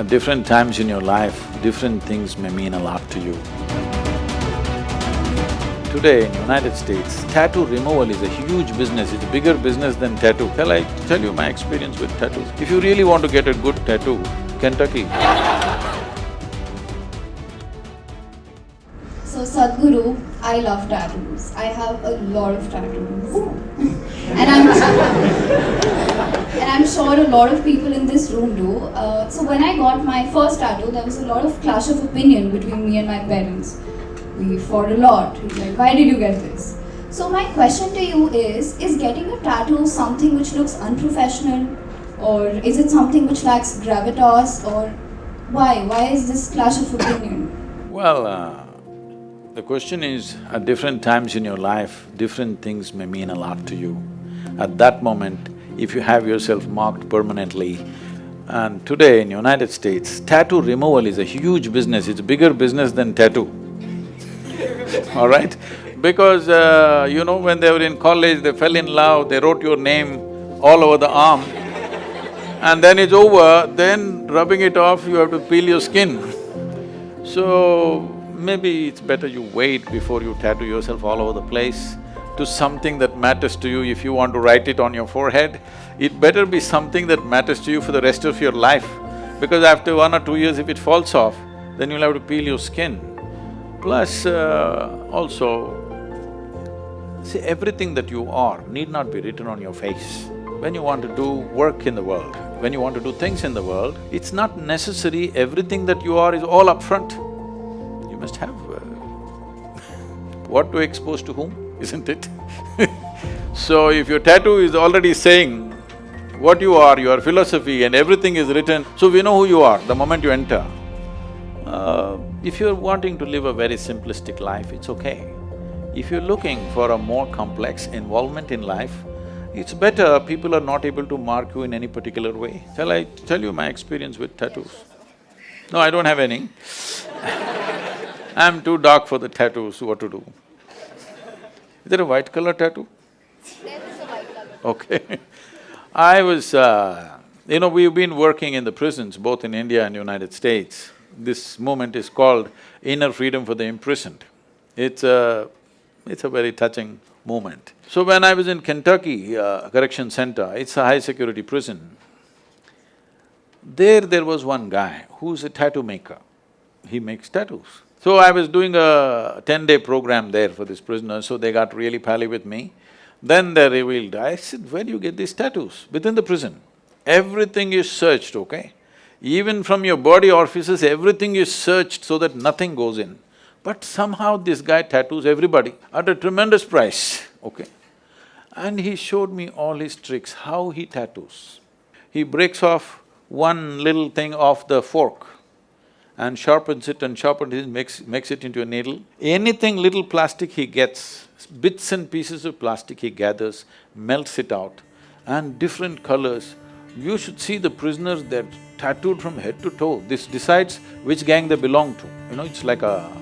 At different times in your life, different things may mean a lot to you. Today in United States, tattoo removal is a huge business, it's a bigger business than tattoo. Shall I tell you my experience with tattoos? If you really want to get a good tattoo, Kentucky. So Sadhguru, I love tattoos. I have a lot of tattoos. and I'm sure a lot of people in this room do. So when I got my first tattoo, there was a lot of clash of opinion between me and my parents. We fought a lot. He's like, why did you get this? So my question to you is getting a tattoo something which looks unprofessional? Or is it something which lacks gravitas? Or why? Why is this clash of opinion? Well, the question is, at different times in your life, different things may mean a lot to you. At that moment, if you have yourself marked permanently, and today in United States, tattoo removal is a huge business, it's a bigger business than tattoo. All right? Because, when they were in college, they fell in love, they wrote your name all over the arm, and then it's over, then rubbing it off, you have to peel your skin. So, maybe it's better you wait before you tattoo yourself all over the place to something that matters to you. If you want to write it on your forehead, it better be something that matters to you for the rest of your life. Because after 1 or 2 years, if it falls off, then you'll have to peel your skin. Plus, also, see, everything that you are need not be written on your face. When you want to do work in the world, when you want to do things in the world, it's not necessary everything that you are is all up front. You must have what to expose to whom, isn't it? So if your tattoo is already saying what you are, your philosophy and everything is written, so we know who you are the moment you enter. If you're wanting to live a very simplistic life, it's okay. If you're looking for a more complex involvement in life, it's better people are not able to mark you in any particular way. Shall I tell you my experience with tattoos? No, I don't have any. I'm too dark for the tattoos, what to do? Is there a white color tattoo? There is a white color. Okay. I was… we've been working in the prisons, both in India and United States. This movement is called Inner Freedom for the Imprisoned. It's a very touching movement. So when I was in Kentucky Correction Center, it's a high-security prison. There was one guy who's a tattoo maker. He makes tattoos. So I was doing a 10-day program there for these prisoners, so they got really pally with me. Then they revealed, I said, where do you get these tattoos? Within the prison. Everything is searched, okay? Even from your body orifices, everything is searched so that nothing goes in. But somehow this guy tattoos everybody at a tremendous price, okay? And he showed me all his tricks, how he tattoos. He breaks off one little thing off the fork and sharpens it, makes it into a needle. Anything little plastic he gets, bits and pieces of plastic he gathers, melts it out, and different colors. You should see the prisoners, they're tattooed from head to toe. This decides which gang they belong to. It's like a…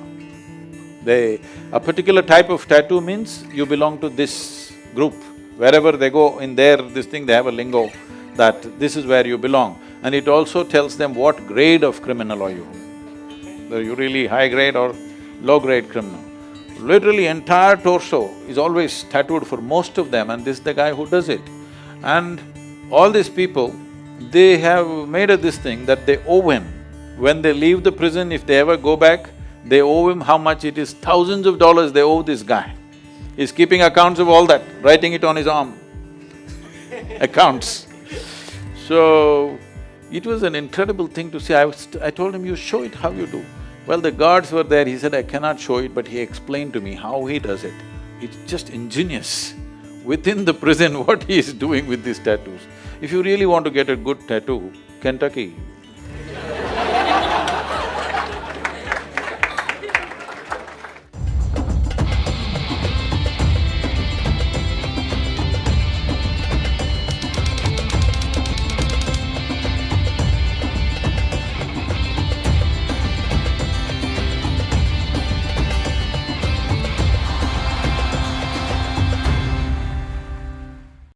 a particular type of tattoo means you belong to this group. Wherever they go in their this thing, they have a lingo that this is where you belong. And it also tells them what grade of criminal are you. Are you really high grade or low grade criminal? Literally entire torso is always tattooed for most of them, and this is the guy who does it. And all these people, they have made this thing that they owe him. When they leave the prison, if they ever go back, they owe him how much it is, thousands of dollars they owe this guy. He's keeping accounts of all that, writing it on his arm. Accounts. So, it was an incredible thing to see. I told him, you show it how you do. Well, the guards were there, he said, I cannot show it, but he explained to me how he does it. It's just ingenious. Within the prison, what he is doing with these tattoos. If you really want to get a good tattoo, Kentucky,